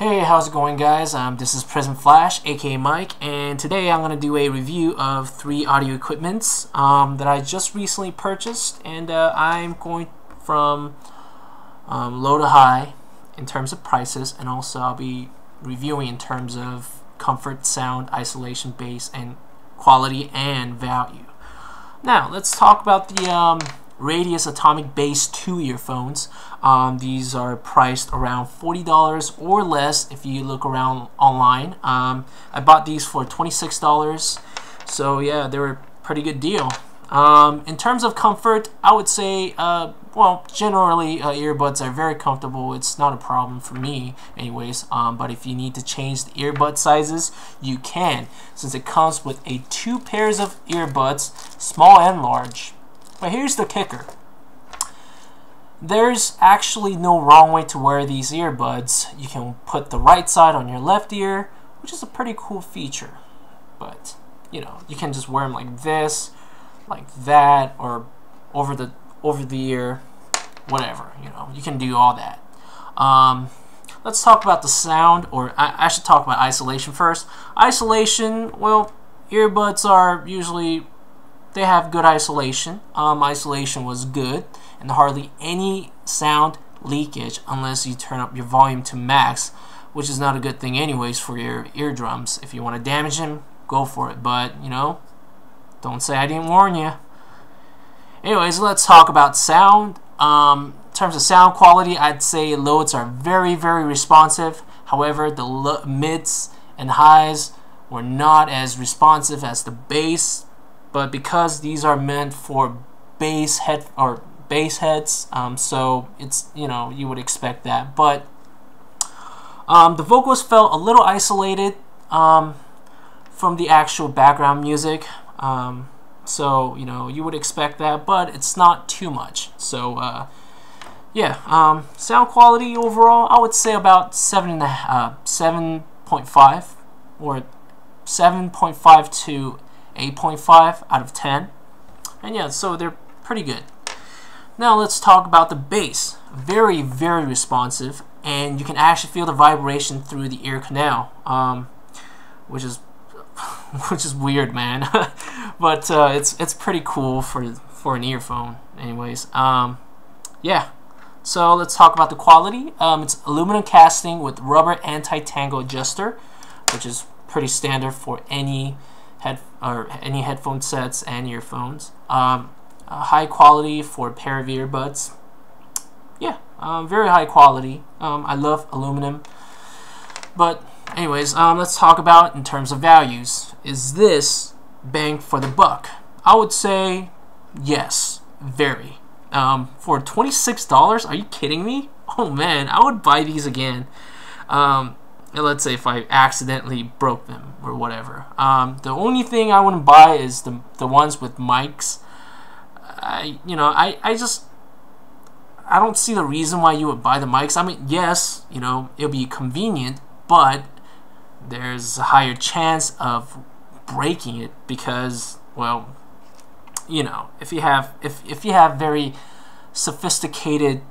Hey, how's it going, guys? This is Prism Flash, aka Mike, and today I'm going to do a review of 3 audio equipments that I just recently purchased, and I'm going from low to high in terms of prices, and also I'll be reviewing in terms of comfort, sound, isolation, bass, and quality and value. Now, let's talk about the Radius Atomic Bass 2 earphones. These are priced around $40 or less if you look around online. I bought these for $26, so yeah, they were a pretty good deal. In terms of comfort, I would say, well, generally earbuds are very comfortable. It's not a problem for me anyways, but if you need to change the earbud sizes, you can, since it comes with 2 pairs of earbuds, small and large. But here's the kicker. There's actually no wrong way to wear these earbuds. You can put the right side on your left ear, which is a pretty cool feature. But, you know, you can just wear them like this, like that, or over the ear, whatever. You know, you can do all that. Let's talk about the sound, or I should talk about isolation first. Isolation, well, earbuds are usually, they have good isolation. Isolation was good, and hardly any sound leakage unless you turn up your volume to max, which is not a good thing anyways for your eardrums. If you want to damage them, go for it, but you know, don't say I didn't warn you. Anyways, let's talk about sound. In terms of sound quality, I'd say lows are very, very responsive. However, the mids and highs were not as responsive as the bass. But because these are meant for bass heads, so it's, you know, you would expect that. But the vocals felt a little isolated from the actual background music. So you know, you would expect that, but it's not too much. So yeah, sound quality overall, I would say about 7.5 or 7.5 to 8.5 out of 10, and yeah, so they're pretty good. Now let's talk about the bass. Very, very responsive, and you can actually feel the vibration through the ear canal, which is weird, man. But it's pretty cool for an earphone, anyways. Yeah. So let's talk about the quality. It's aluminum casting with rubber anti-tangle adjuster, which is pretty standard for any headphone sets and earphones. High quality for a pair of earbuds. Yeah, very high quality. I love aluminum. But anyways, let's talk about in terms of values. Is this bang for the buck? I would say yes, very. For $26, are you kidding me? Oh man, I would buy these again. Let's say if I accidentally broke them or whatever. The only thing I wouldn't buy is the ones with mics. I don't see the reason why you would buy the mics. I mean, yes, you know, it'll be convenient, but there's a higher chance of breaking it because, well, you know, if you have very sophisticated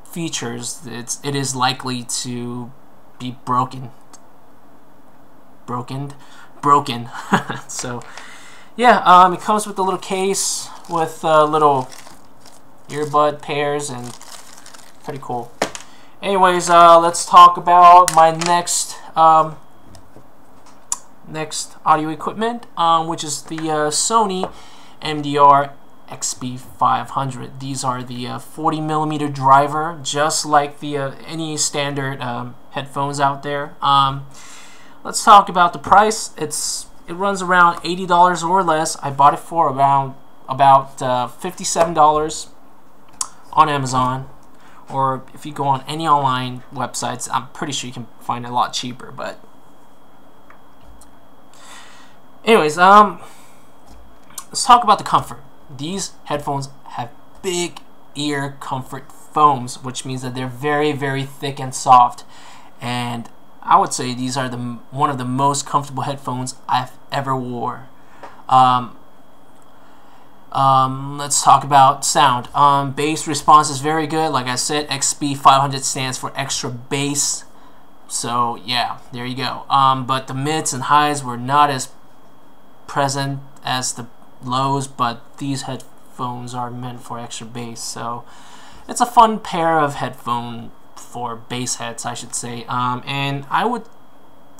features, it is likely to be broken. So yeah, it comes with a little case with little earbud pairs, and pretty cool. Anyways, let's talk about my next audio equipment, which is the Sony MDR XB500. These are the 40mm driver, just like the any standard headphones out there. Let's talk about the price. It runs around $80 or less. I bought it for around about $57 on Amazon, or if you go on any online websites, I'm pretty sure you can find it a lot cheaper. But anyways, let's talk about the comfort. These headphones have big ear comfort foams, which means that they're very, very thick and soft, and I would say these are one of the most comfortable headphones I've ever wore. Let's talk about sound. Bass response is very good. Like I said, XB500 stands for extra bass, So yeah, there you go. But the mids and highs were not as present as the lows, but these headphones are meant for extra bass, so it's a fun pair of headphone for bass heads, I should say. And I would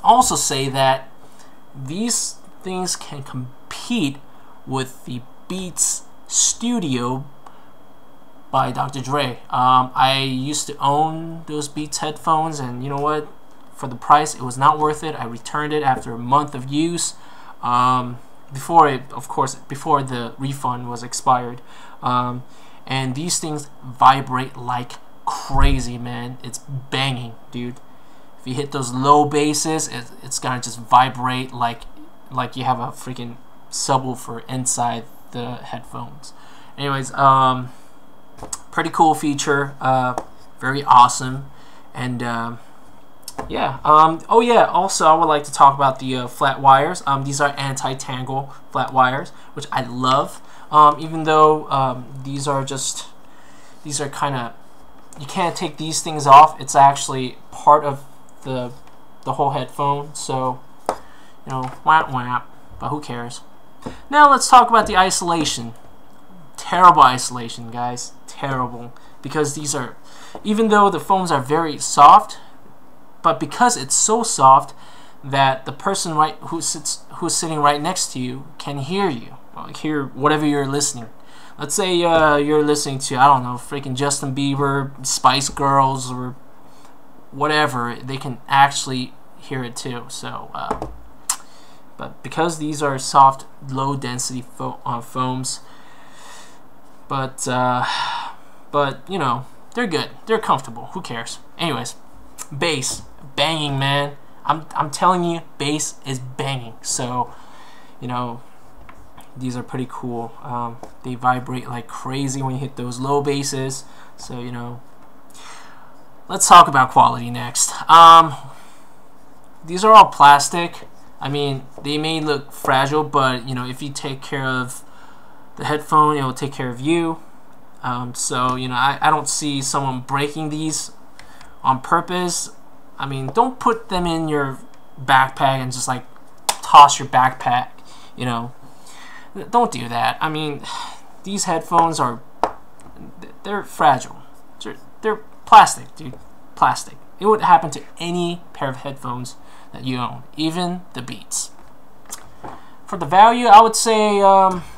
also say that these things can compete with the Beats Studio by Dr. Dre. I used to own those Beats headphones, and you know what? For the price, it was not worth it. I returned it after a month of use. Before the refund was expired. And these things vibrate like crazy, man. It's banging, dude. If you hit those low basses, it's gonna just vibrate like you have a freaking subwoofer inside the headphones. Anyways, pretty cool feature, very awesome, and yeah. Oh yeah. Also, I would like to talk about the flat wires. These are anti-tangle flat wires, which I love. Even though these are kind of, you can't take these things off. It's actually part of the whole headphone. So, you know, whap whap. But who cares? Now let's talk about the isolation. Terrible isolation, guys. Terrible. Because these are, even though the foams are very soft, but because it's so soft that the person who's sitting right next to you can hear you, like hear whatever you're listening. Let's say you're listening to, I don't know, freaking Justin Bieber, Spice Girls, or whatever. They can actually hear it too. So, but because these are soft, low density foams, but you know, they're good. They're comfortable. Who cares? Anyways, bass. Banging, man. I'm telling you, bass is banging. So, you know, these are pretty cool. They vibrate like crazy when you hit those low basses. So, you know, let's talk about quality next. These are all plastic. I mean, they may look fragile, but you know, if you take care of the headphone, it will take care of you. So, you know, I don't see someone breaking these on purpose. I mean, don't put them in your backpack and just like toss your backpack, you know. Don't do that. I mean, these headphones they're fragile. They're plastic, dude. Plastic. It would happen to any pair of headphones that you own, even the Beats. For the value, I would say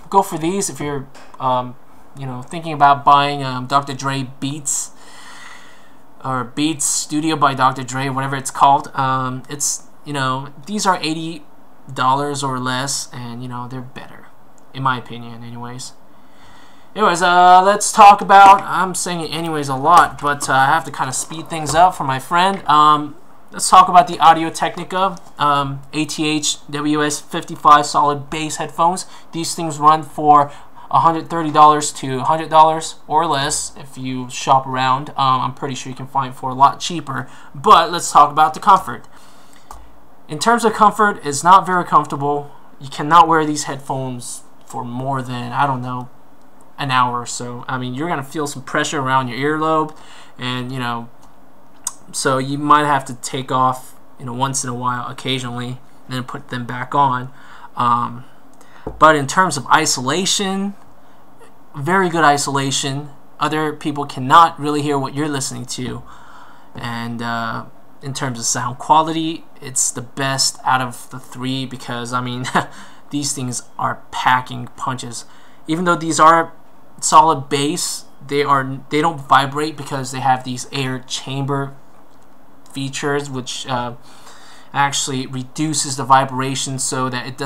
go for these if you're you know, thinking about buying Dr. Dre Beats or Beats Studio by Dr. Dre, whatever it's called. It's, you know, these are $80 or less, and you know, they're better, in my opinion. Anyways, let's talk about, I'm saying it anyways a lot, but I have to kind of speed things up for my friend. Let's talk about the Audio-Technica ATH WS55 solid bass headphones. These things run for $130 to $100 or less if you shop around. I'm pretty sure you can find it for a lot cheaper. But let's talk about the comfort. In terms of comfort, it's not very comfortable. You cannot wear these headphones for more than, I don't know, an hour or so. I mean, you're gonna feel some pressure around your earlobe, and you know, so you might have to take off, you know, once in a while, occasionally, and then put them back on. But in terms of isolation, very good isolation. Other people cannot really hear what you're listening to. And in terms of sound quality, it's the best out of the three, because I mean, these things are packing punches. Even though these are solid bass, they don't vibrate because they have these air chamber features, which actually reduces the vibration so that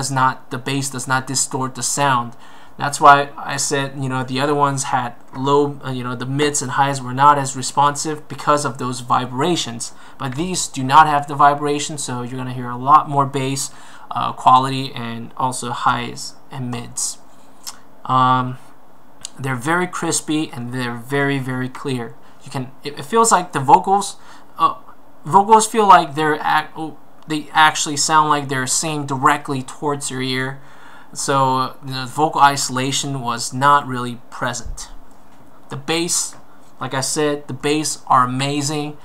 the bass does not distort the sound. That's why I said, you know, the other ones had low, you know, the mids and highs were not as responsive because of those vibrations. But these do not have the vibration, so you're gonna hear a lot more bass quality and also highs and mids. They're very crispy and they're very, very clear. It feels like the vocals feel like they actually sound like they're singing directly towards your ear. So the vocal isolation was not really present. The bass, like I said, the bass are amazing.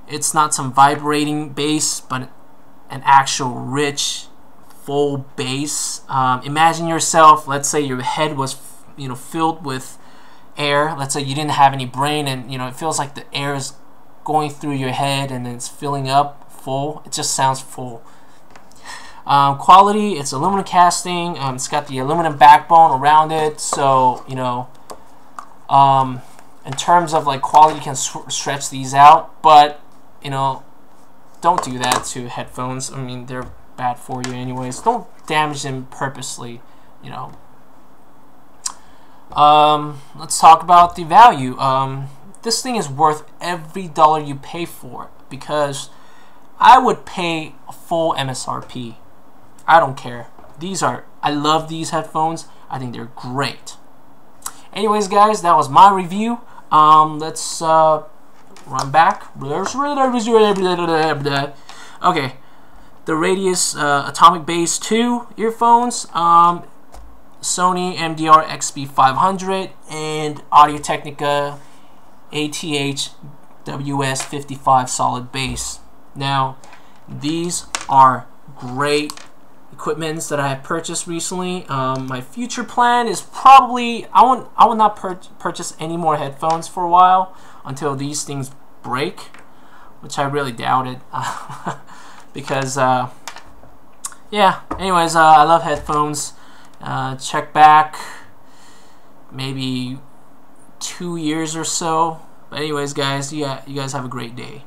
It's not some vibrating bass, but an actual rich, full bass. Imagine yourself, let's say your head was, filled with air. Let's say you didn't have any brain, and it feels like the air is going through your head and it's filling up full. It just sounds full. Quality, it's aluminum casting. It's got the aluminum backbone around it, so in terms of like quality, you can stretch these out, but don't do that to headphones. I mean, they're bad for you anyways. Don't damage them purposely. Let's talk about the value. This thing is worth every dollar you pay for it, because I would pay a full MSRP. I don't care. I love these headphones. I think they're great. Anyways, guys, that was my review. Let's run back. Okay, the Radius Atomic Bass 2 earphones, Sony MDR XB500, and Audio-Technica ATH WS55 solid bass. Now, these are great equipments that I have purchased recently. My future plan is probably I will not purchase any more headphones for a while until these things break, which I really doubt it. Because yeah, anyways, I love headphones. Check back maybe 2 years or so. But anyways, guys, you guys have a great day.